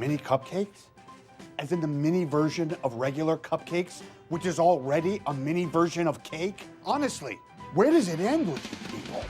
Mini cupcakes? As in the mini version of regular cupcakes, which is already a mini version of cake? Honestly, where does it end with you people?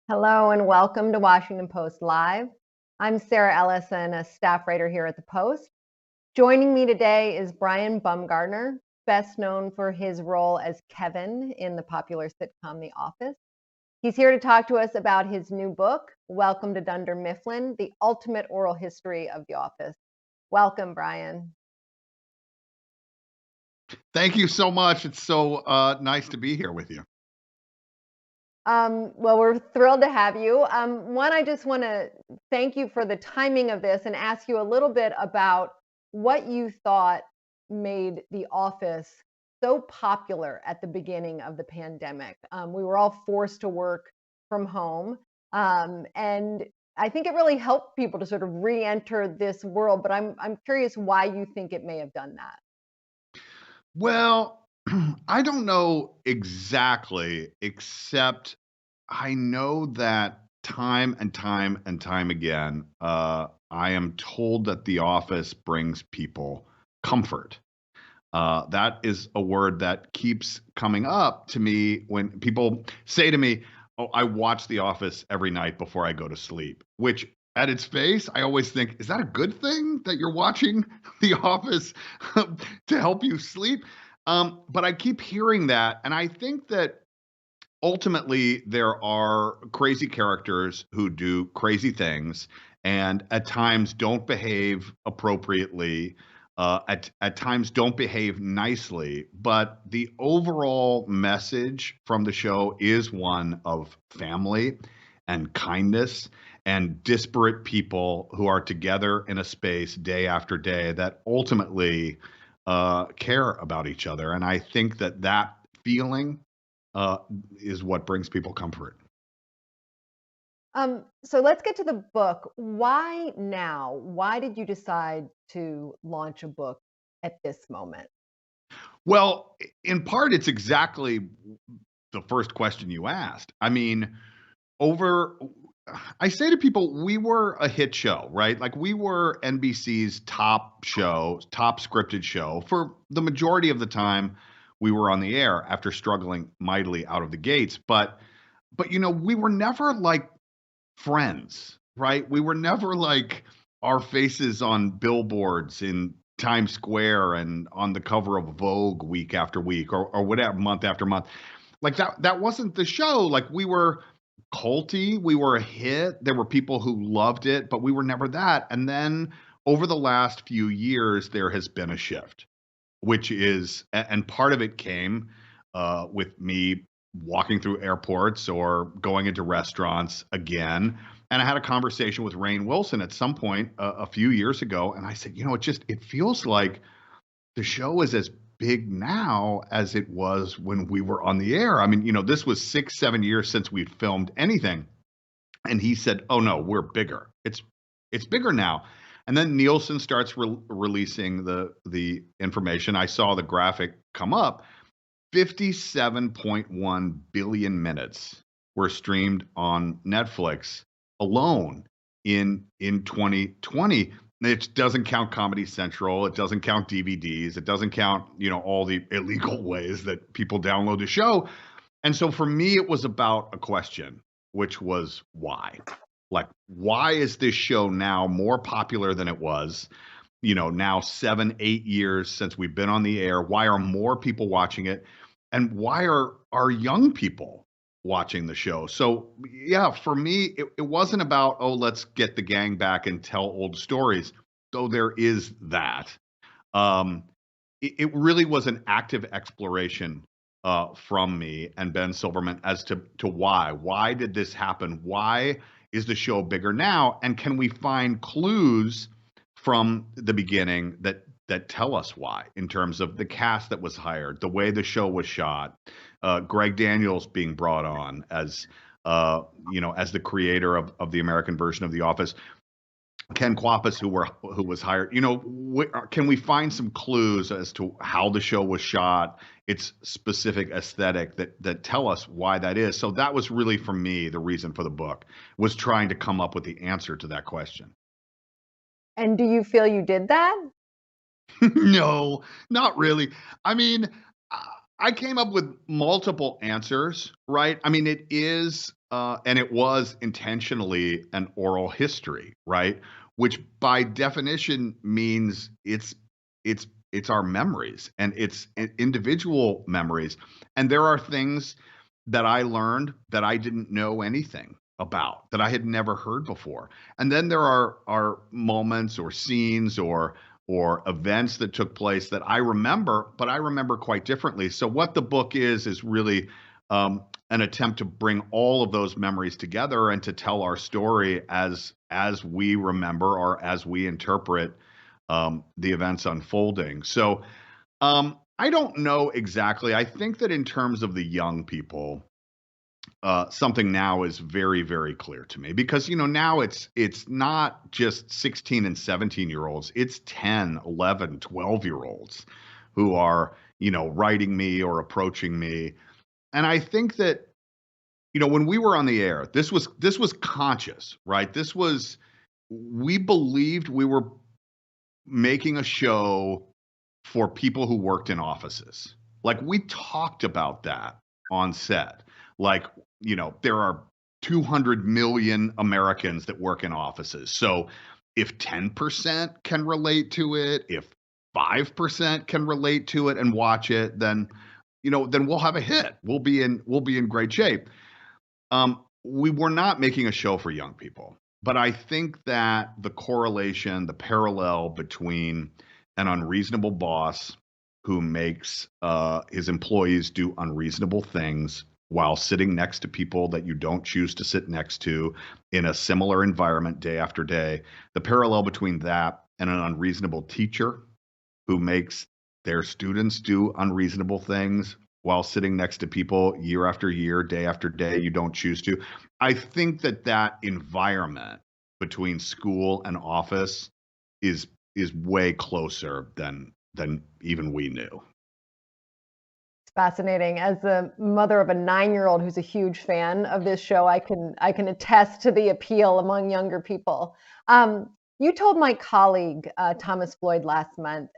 Hello and welcome to Washington Post Live. I'm Sarah Ellison, a staff writer here at the Post. Joining me today is Brian Baumgartner, best known for his role as Kevin in the popular sitcom The Office. He's here to talk to us about his new book, Welcome to Dunder Mifflin, the ultimate oral history of The Office. Welcome, Brian. Thank you so much. It's so nice to be here with you. Well, we're thrilled to have you. One, I just want to thank you for the timing of this and ask you a little bit about what you thought made The Office so popular at the beginning of the pandemic. We were all forced to work from home, and I think it really helped people to sort of re-enter this world, but I'm curious why you think it may have done that. Well, I don't know exactly, except I know that time and time and time again, I am told that The Office brings people comfort. That is a word that keeps coming up to me when people say to me, "Oh, I watch The Office every night before I go to sleep," which at its face, I always think, is that a good thing that you're watching The Office to help you sleep? But I keep hearing that, and I think that ultimately there are crazy characters who do crazy things and at times don't behave appropriately, at times don't behave nicely. But the overall message from the show is one of family and kindness and disparate people who are together in a space day after day that ultimately care about each other. And I think that that feeling is what brings people comfort. So let's get to the book. Why now? Why did you decide to launch a book at this moment? Well, in part, it's exactly the first question you asked. I mean, I say to people, we were a hit show, right? Like we were NBC's top show, top scripted show. For the majority of the time we were on the air after struggling mightily out of the gates. But we were never like Friends, right? We were never like our faces on billboards in Times Square and on the cover of Vogue week after week or whatever, month after month. Like that wasn't the show. Like we were culty, we were a hit. There were people who loved it, but we were never that. And then over the last few years, there has been a shift, which is, and part of it came with me walking through airports or going into restaurants again. And I had a conversation with Rainn Wilson at some point a few years ago. And I said, it feels like the show is as big now as it was when we were on the air. I mean, this was 6-7 years since we'd filmed anything. And he said, "Oh no, we're bigger. It's bigger now." And then Nielsen starts releasing the information. I saw the graphic come up. 57.1 billion minutes were streamed on Netflix alone in 2020. It doesn't count Comedy Central. It doesn't count DVDs. It doesn't count, all the illegal ways that people download the show. And so for me, it was about a question, which was why? Like, why is this show now more popular than it was? Now 7-8 years since we've been on the air. Why are more people watching it? and why are young people watching the show? So yeah, for me, it wasn't about, oh, let's get the gang back and tell old stories, though there is that. Um, it really was an active exploration from me and Ben Silverman as to why. Why did this happen? Why is the show bigger now? And can we find clues from the beginning that tell us why, in terms of the cast that was hired, the way the show was shot, Greg Daniels being brought on as as the creator of the American version of The Office, Ken Kwapis, who was hired. Can we find some clues as to how the show was shot, its specific aesthetic that tell us why that is? So that was really, for me, the reason for the book, was trying to come up with the answer to that question. And do you feel you did that? No, not really. I mean, I came up with multiple answers, right? I mean, it is, and it was intentionally an oral history, right? Which by definition means it's our memories, and it's individual memories. And there are things that I learned that I didn't know anything about, that I had never heard before. And then there are moments or scenes or events that took place that I remember, but I remember quite differently. So what the book is really an attempt to bring all of those memories together and to tell our story as we remember, or as we interpret the events unfolding. So I don't know exactly. I think that in terms of the young people, something now is very, very clear to me, because now it's not just 16 and 17-year-olds, it's 10, 11, 12-year-olds who are writing me or approaching me. And I think that when we were on the air, this was conscious, right? We believed we were making a show for people who worked in offices. Like, we talked about that on set. Like, there are 200 million Americans that work in offices. So if 10% can relate to it, if 5% can relate to it and watch it, then we'll have a hit. We'll be in great shape. We were not making a show for young people, but I think that the correlation, the parallel between an unreasonable boss who makes his employees do unreasonable things while sitting next to people that you don't choose to sit next to in a similar environment day after day, the parallel between that and an unreasonable teacher who makes their students do unreasonable things while sitting next to people year after year, day after day, you don't choose to. I think that environment between school and office is way closer than even we knew. Fascinating. As the mother of a 9-year-old who's a huge fan of this show, I can attest to the appeal among younger people. You told my colleague Thomas Floyd last month.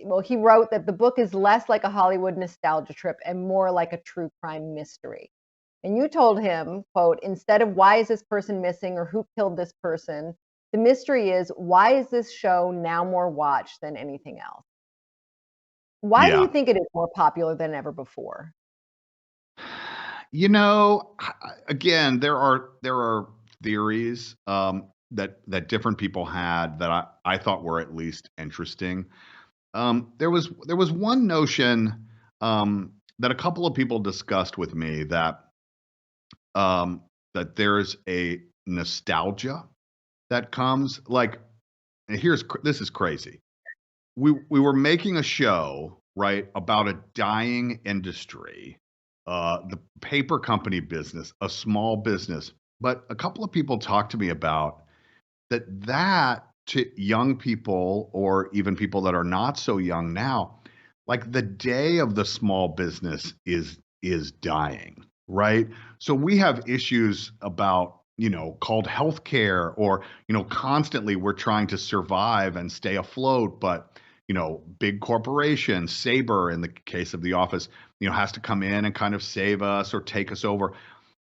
Well, he wrote that the book is less like a Hollywood nostalgia trip and more like a true crime mystery. And you told him, quote, "Instead of why is this person missing or who killed this person, the mystery is why is this show now more watched than anything else?" Why do you think it is more popular than ever before? Again, there are theories that different people had that I thought were at least interesting. There was one notion that a couple of people discussed with me, that there's a nostalgia that comes. Like, this is crazy. We were making a show, right, about a dying industry, the paper company business, a small business. But a couple of people talked to me about that to young people, or even people that are not so young now, like, the day of the small business is dying, right? So we have issues about called healthcare, or constantly we're trying to survive and stay afloat, but big corporations, Sabre in the case of The Office, has to come in and kind of save us or take us over.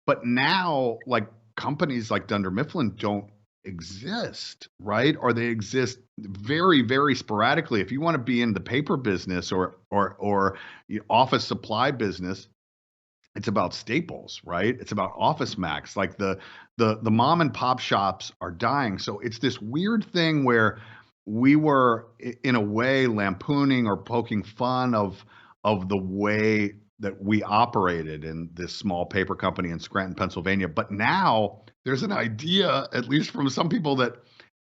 But now, like, companies like Dunder Mifflin don't exist, right? Or they exist very, very sporadically. If you want to be in the paper business or office supply business, it's about staples, right? It's about Office Max. Like the mom and pop shops are dying. So it's this weird thing where we were in a way lampooning or poking fun of the way that we operated in this small paper company in Scranton, Pennsylvania. But now there's an idea, at least from some people, that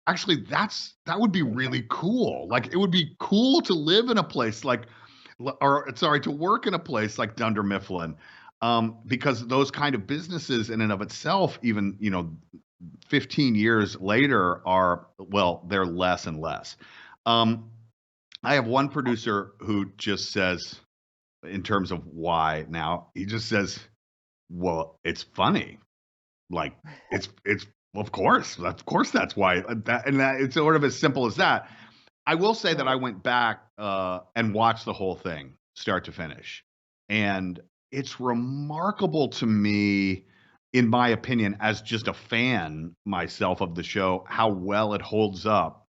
actually that would be really cool. Like it would be cool to live in a place like, or sorry, to work in a place like Dunder Mifflin, because those kind of businesses in and of itself, even 15 years later, are, well, they're less and less. I have one producer who just says, in terms of why now, he just says, well, it's funny. Like it's of course that's why, that it's sort of as simple as that. I will say that I went back and watched the whole thing start to finish, and it's remarkable to me, in my opinion, as just a fan myself of the show, how well it holds up.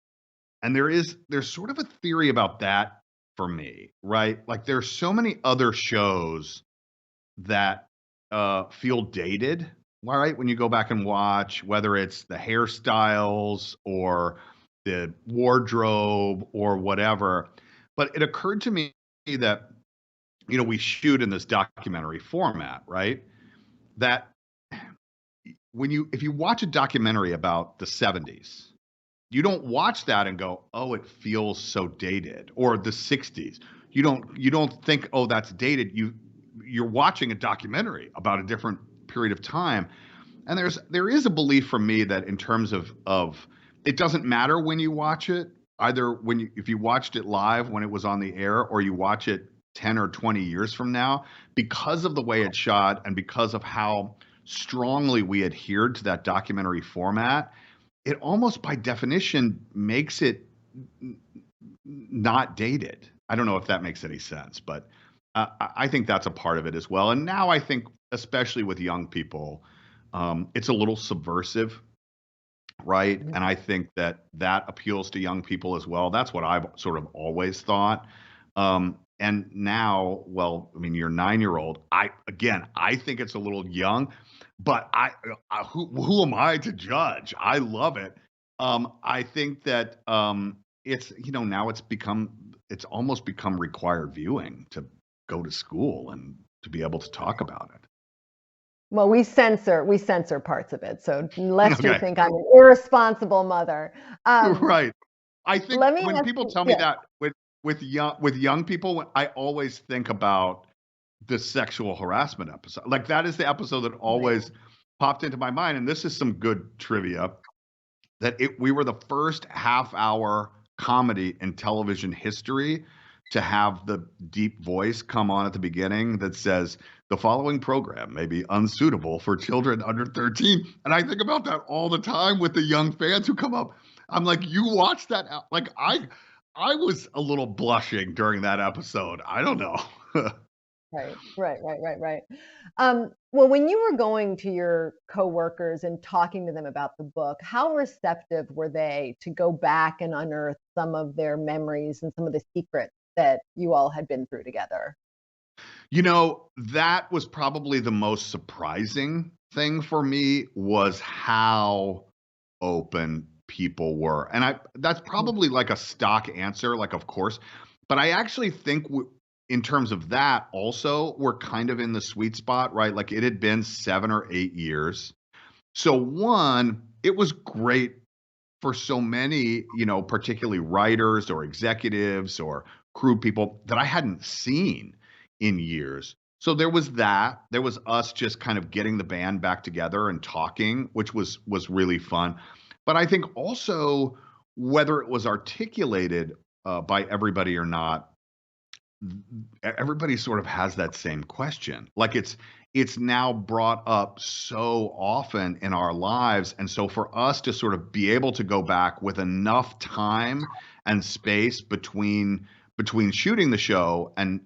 And there's sort of a theory about that for me, right? Like there's so many other shows that feel dated, right? When you go back and watch, whether it's the hairstyles or the wardrobe or whatever. But it occurred to me that, we shoot in this documentary format, right? That if you watch a documentary about the 70s, you don't watch that and go, oh, it feels so dated, or the 60s. You don't think, oh, that's dated. You're watching a documentary about a different period of time. And there is a belief from me that in terms of it doesn't matter when you watch it, either if you watched it live when it was on the air, or you watch it 10 or 20 years from now, because of the way it's shot and because of how strongly we adhered to that documentary format, it almost by definition makes it not dated. I don't know if that makes any sense, but I think that's a part of it as well. And now I think, especially with young people, it's a little subversive, right? And I think that appeals to young people as well. That's what I've sort of always thought. And now, well, I mean, your 9-year-old, I think it's a little young, but who am I to judge? I love it. I think that it's, now it's almost become required viewing to go to school and to be able to talk about it. Well, we censor parts of it, so lest you Okay. think I'm an irresponsible mother. Right. I think let me when ask people you- tell me yeah. that with young people, I always think about the sexual harassment episode. Like that is the episode that always popped into my mind. And this is some good trivia, that we were the first half-hour comedy in television history to have the deep voice come on at the beginning that says, the following program may be unsuitable for children under 13. And I think about that all the time with the young fans who come up. I'm like, you watched that? Like I was a little blushing during that episode. I don't know. Right. Well, when you were going to your coworkers and talking to them about the book, how receptive were they to go back and unearth some of their memories and some of the secrets that you all had been through together? That was probably the most surprising thing for me, was how open people were. And that's probably like a stock answer, like, of course, but I actually think in terms of that also, we're kind of in the sweet spot, right? Like it had been 7 or 8 years. So one, it was great for so many, particularly writers or executives or crew people that I hadn't seen in years. So there was that. There was us just kind of getting the band back together and talking, which was really fun. But I think also, whether it was articulated by everybody or not, everybody sort of has that same question. Like it's now brought up so often in our lives. And so for us to sort of be able to go back with enough time and space between shooting the show and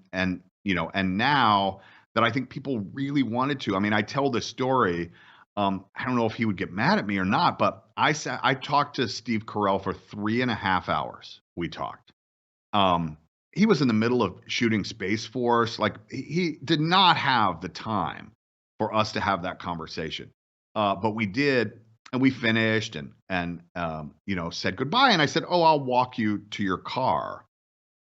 now, that I think people really wanted to. I mean, I tell this story. I don't know if he would get mad at me or not, but I talked to Steve Carell for 3.5 hours. We talked. He was in the middle of shooting Space Force. Like he did not have the time for us to have that conversation. But we did, and we finished and said goodbye. And I said, "Oh, I'll walk you to your car."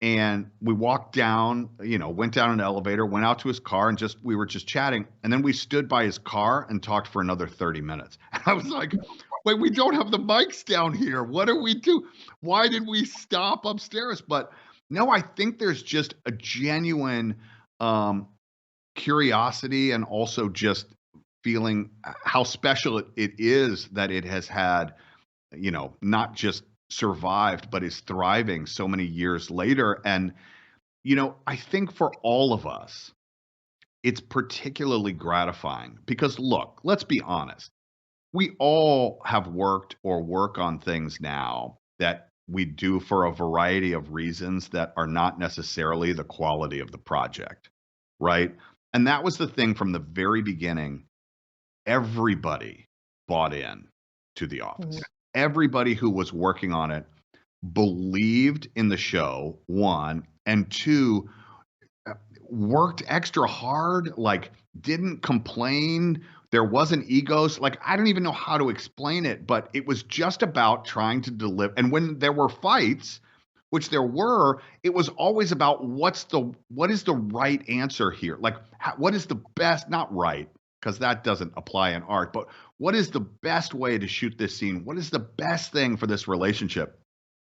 And we walked down, went down an elevator, went out to his car, and we were just chatting. And then we stood by his car and talked for another 30 minutes. And I was like, wait, we don't have the mics down here. What do we do? Why did we stop upstairs? But no, I think there's just a genuine curiosity and also just feeling how special it is that it has had, not just survived, but is thriving so many years later. And, I think for all of us, it's particularly gratifying because look, let's be honest. We all have worked or work on things now that we do for a variety of reasons that are not necessarily the quality of the project, right? And that was the thing from the very beginning. Everybody bought in to The Office. Mhm. Everybody who was working on it believed in the show, one, and two, worked extra hard, like didn't complain. There wasn't egos. Like, I don't even know how to explain it, but it was just about trying to deliver. And when there were fights, which there were, it was always about what is the right answer here? Like, what is the best, not right, because that doesn't apply in art, but what is the best way to shoot this scene? What is the best thing for this relationship?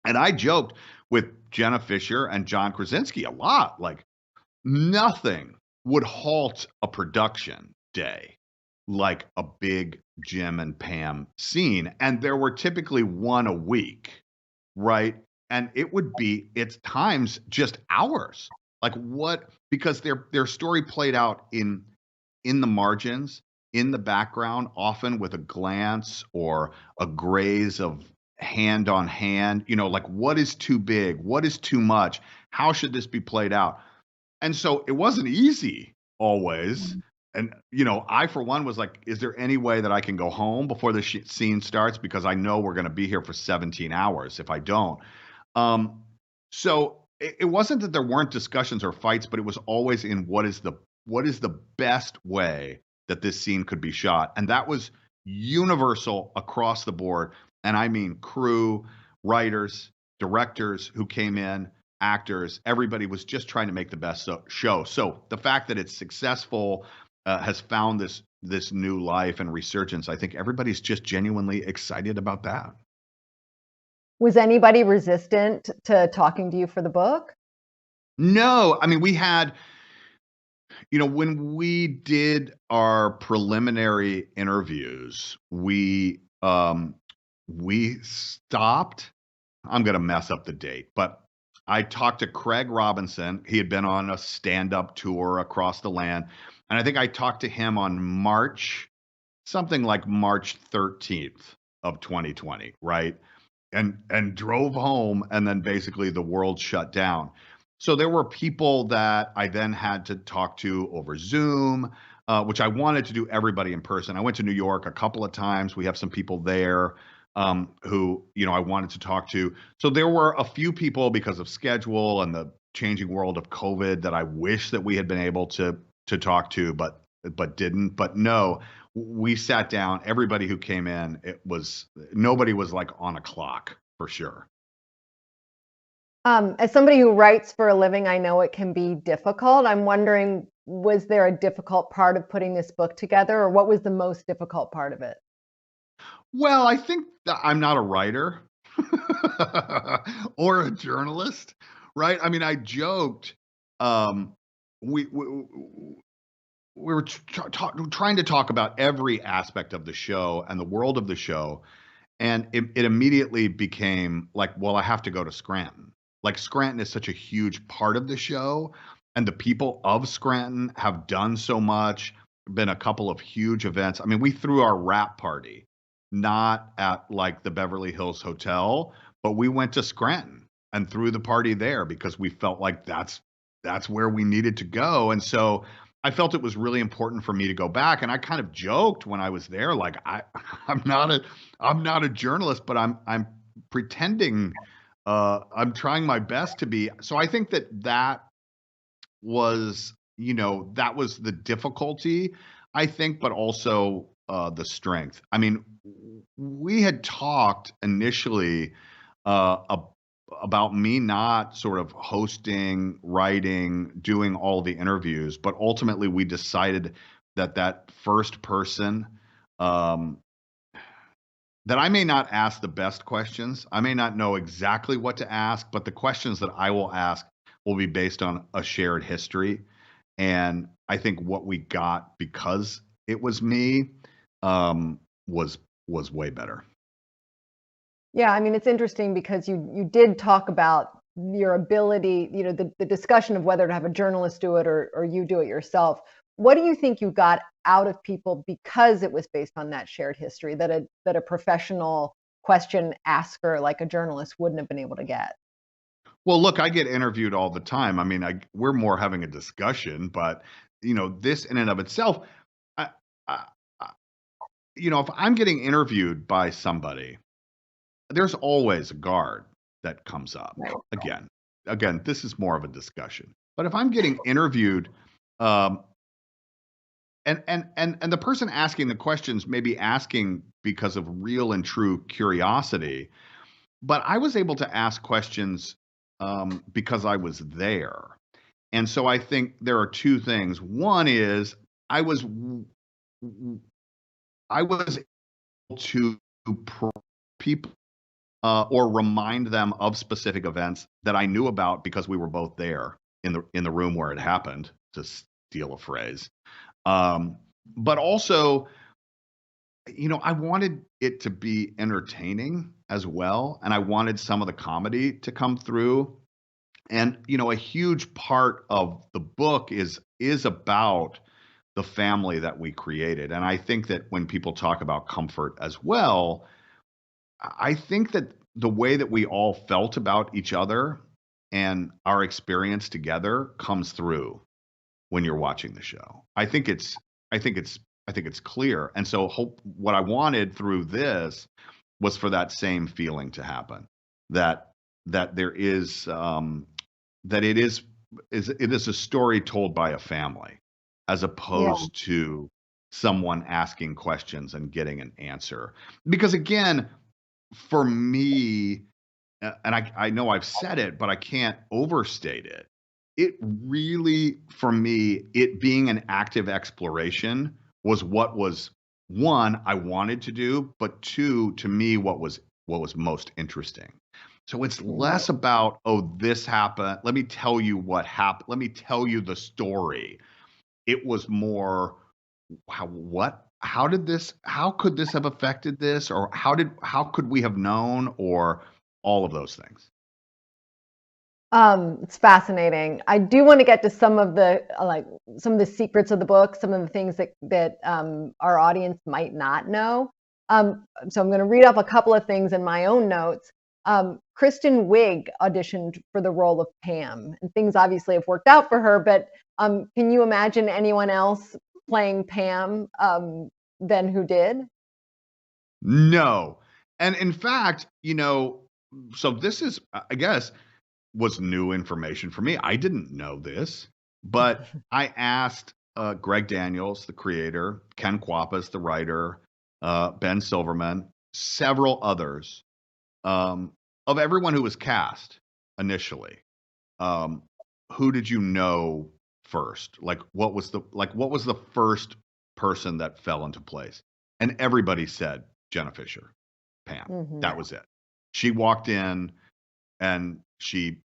And I joked with Jenna Fisher and John Krasinski a lot, like nothing would halt a production day like a big Jim and Pam scene. And there were typically one a week, right? And it would be, it's times just hours. Like what, because their story played out in the margins, in the background, often with a glance or a graze of hand on hand, like what is too big? What is too much? How should this be played out? And so it wasn't easy always. And, I, for one, was like, is there any way that I can go home before the scene starts? Because I know we're going to be here for 17 hours if I don't. So it wasn't that there weren't discussions or fights, but it was always in what is the best way that this scene could be shot. And that was universal across the board. And I mean crew, writers, directors who came in, actors, everybody was just trying to make the best show. So the fact that it's successful has found this new life and resurgence. I think everybody's just genuinely excited about that. Was anybody resistant to talking to you for the book? No, I mean, we had, when we did our preliminary interviews, we stopped. I'm going to mess up the date, but I talked to Craig Robinson. He had been on a stand-up tour across the land. And I think I talked to him on something like March 13th of 2020, right? And drove home, and then basically the world shut down. So there were people that I then had to talk to over Zoom, which I wanted to do everybody in person. I went to New York a couple of times. We have some people there who, I wanted to talk to. So there were a few people because of schedule and the changing world of COVID that I wish that we had been able to talk to, but didn't. But no, we sat down. Everybody who came in, nobody was like on a clock for sure. As somebody who writes for a living, I know it can be difficult. I'm wondering, was there a difficult part of putting this book together, or what was the most difficult part of it? Well, I think that I'm not a writer or a journalist, right? I mean, I joked. We were trying to talk about every aspect of the show and the world of the show, and it immediately became like, well, I have to go to Scranton. Like Scranton is such a huge part of the show, and the people of Scranton have done so much. Been a couple of huge events. I mean, we threw our wrap party not at like the Beverly Hills Hotel, but we went to Scranton and threw the party there because we felt like that's where we needed to go. And so I felt it was really important for me to go back, and I kind of joked when I was there, like I'm not a journalist, but I'm pretending, I'm trying my best to be. So I think that was, that was the difficulty, I think, but also the strength. I mean, we had talked initially about me not sort of hosting, writing, doing all the interviews, but ultimately we decided that first person, um, that I may not ask the best questions. I may not know exactly what to ask, but the questions that I will ask will be based on a shared history. And I think what we got, because it was me, um, was way better. Yeah, I mean, it's interesting because you did talk about your ability, the discussion of whether to have a journalist do it or you do it yourself. What do you think you got out of people because it was based on that shared history that a professional question asker like a journalist wouldn't have been able to get? Well, look, I get interviewed all the time. I mean, we're more having a discussion, but this in and of itself, I, I, I- if I'm getting interviewed by somebody, there's always a guard that comes up. Right. Again, this is more of a discussion. But if I'm getting interviewed, um, and the person asking the questions may be asking because of real and true curiosity, but I was able to ask questions because I was there. And so I think there are two things. One is I was I was able to people or remind them of specific events that I knew about because we were both there in the room where it happened, to steal a phrase. But also, I wanted it to be entertaining as well, and I wanted some of the comedy to come through. And a huge part of the book is about the family that we created. And I think that when people talk about comfort as well, I think that the way that we all felt about each other and our experience together comes through when you're watching the show. I think it's I think it's clear. And so what I wanted through this was for that same feeling to happen. That there is that it is a story told by a family as Yeah. opposed to someone asking questions and getting an answer. Because again, for me, and I know I've said it, but I can't overstate it. It really, for me, it being an active exploration was what was, one, I wanted to do, but two, to me, what was most interesting. So it's Right. less about, oh, this happened. Let me tell you what happened. Let me tell you the story. It was more, how could this have affected this? Or how could we have known? Or all of those things. It's fascinating. I do want to get to some of the some of the secrets of the book, some of the things that our audience might not know. So I'm going to read off a couple of things in my own notes. Kristen Wiig auditioned for the role of Pam, and things obviously have worked out for her. But can you imagine anyone else playing Pam than who did? No. And in fact, so this is, I guess, was new information for me. I didn't know this, but I asked Greg Daniels, the creator, Ken Kwapis, the writer, Ben Silverman, several others, of everyone who was cast initially. Um, who did you know first? Like, what was the first person that fell into place? And everybody said Jenna Fisher, Pam. Hmm. That was it. She walked in and she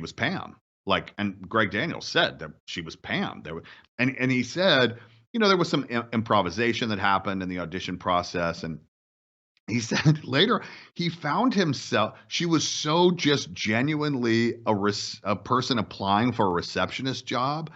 was Pam. Like, and Greg Daniels said that she was Pam. And he said, there was some improvisation that happened in the audition process, and he said later he found himself. She was so just genuinely a person applying for a receptionist job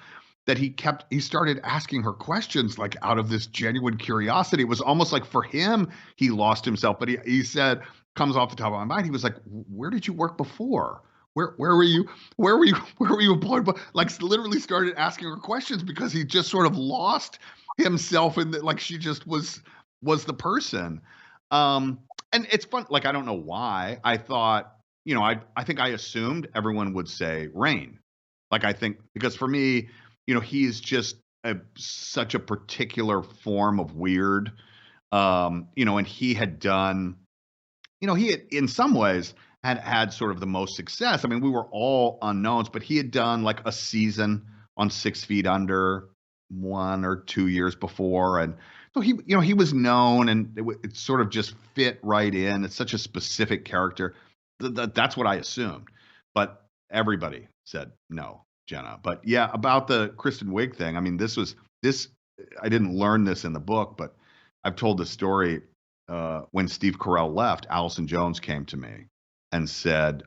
that he started asking her questions like out of this genuine curiosity. It was almost like for him he lost himself. But he said, comes off the top of my mind, he was like, "Where did you work before? where were you? Where were you? Where were you employed? But like literally started asking her questions because he just sort of lost himself in the, like she just was the person. Um, and it's fun. Like I don't know why I thought, I think I assumed everyone would say Rain. Like I think because for me, he's just such a particular form of weird. And he had done, he had in some ways had sort of the most success. I mean, we were all unknowns, but he had done like a season on 6 Feet Under 1 or 2 years before, and so he was known, and it sort of just fit right in. It's such a specific character. That's what I assumed, but everybody said no, Jenna. But yeah, about the Kristen Wiig thing. I mean, this. I didn't learn this in the book, but I've told the story. When Steve Carell left, Allison Jones came to me and said,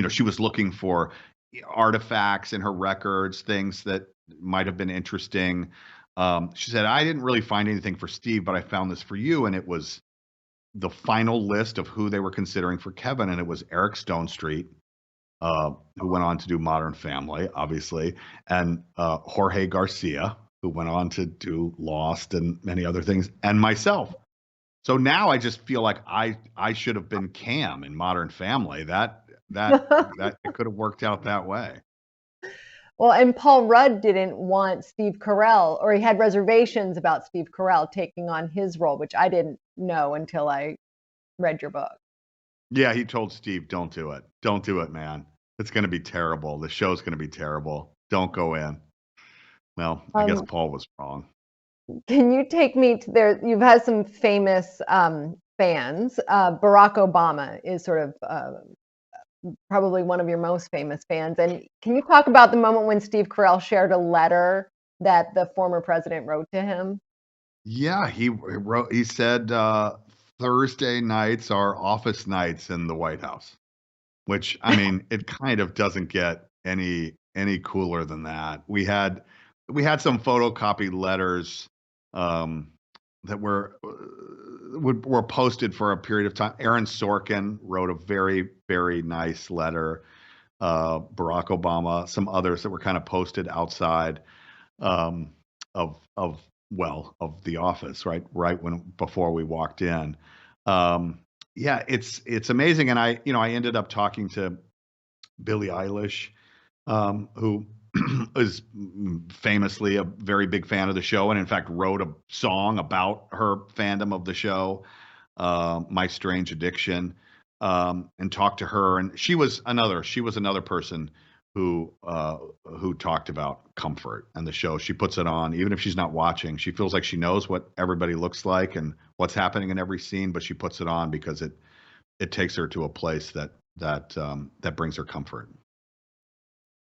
she was looking for artifacts in her records, things that might have been interesting. She said, I didn't really find anything for Steve, but I found this for you. And it was the final list of who they were considering for Kevin. And it was Eric Stonestreet, who went on to do Modern Family, obviously, and Jorge Garcia, who went on to do Lost and many other things, and myself. So now I just feel like I should have been Cam in Modern Family. That it could have worked out that way. Well, and Paul Rudd didn't want Steve Carell, or he had reservations about Steve Carell taking on his role, which I didn't know until I read your book. Yeah, he told Steve, don't do it. Don't do it, man. It's going to be terrible. The show's going to be terrible. Don't go in. Well, I guess Paul was wrong. Can you take me to there? You've had some famous fans. Barack Obama is sort of probably one of your most famous fans. And can you talk about the moment when Steve Carell shared a letter that the former president wrote to him? Yeah, he said Thursday nights are office nights in the White House, which I mean, it kind of doesn't get any cooler than that. We had some photocopied letters that were posted for a period of time. Aaron Sorkin wrote a very, very nice letter. Barack Obama, some others that were kind of posted outside of the office, right before we walked in. Yeah, it's amazing, and I ended up talking to Billie Eilish, who is famously a very big fan of the show, and in fact wrote a song about her fandom of the show, My Strange Addiction, and talked to her. And she was another person who talked about comfort and the show. She puts it on, even if she's not watching. She feels like she knows what everybody looks like and what's happening in every scene, but she puts it on because it takes her to a place that brings her comfort.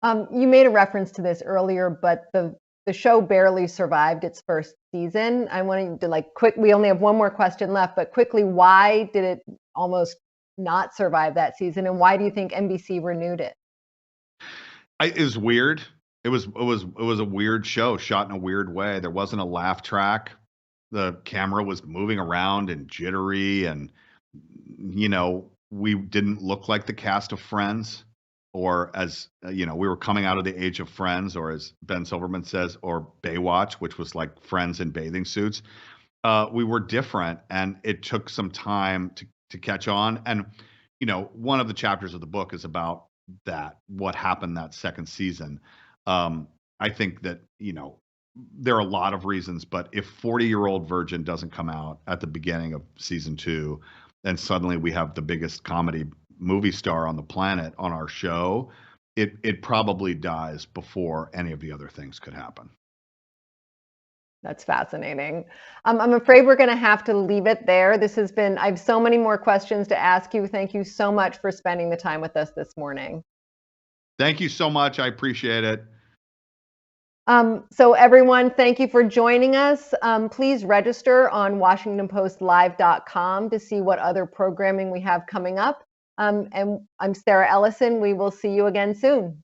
You made a reference to this earlier, but the show barely survived its first season. I wanted to we only have one more question left, but quickly, why did it almost not survive that season, and why do you think NBC renewed it? It was weird. It was a weird show, shot in a weird way. There wasn't a laugh track. The camera was moving around and jittery, and we didn't look like the cast of Friends, or as we were coming out of the age of Friends, or as Ben Silverman says, or Baywatch, which was like Friends in bathing suits. We were different, and it took some time to catch on. And one of the chapters of the book is about what happened that second season. I think that there are a lot of reasons, but if 40-Year-Old Virgin doesn't come out at the beginning of season 2, then suddenly we have the biggest comedy movie star on the planet on our show. It probably dies before any of the other things could happen. That's fascinating. I'm afraid we're going to have to leave it there. I have so many more questions to ask you. Thank you so much for spending the time with us this morning. Thank you so much. I appreciate it. So everyone, thank you for joining us. Please register on WashingtonPostLive.com to see what other programming we have coming up. And I'm Sarah Ellison. We will see you again soon.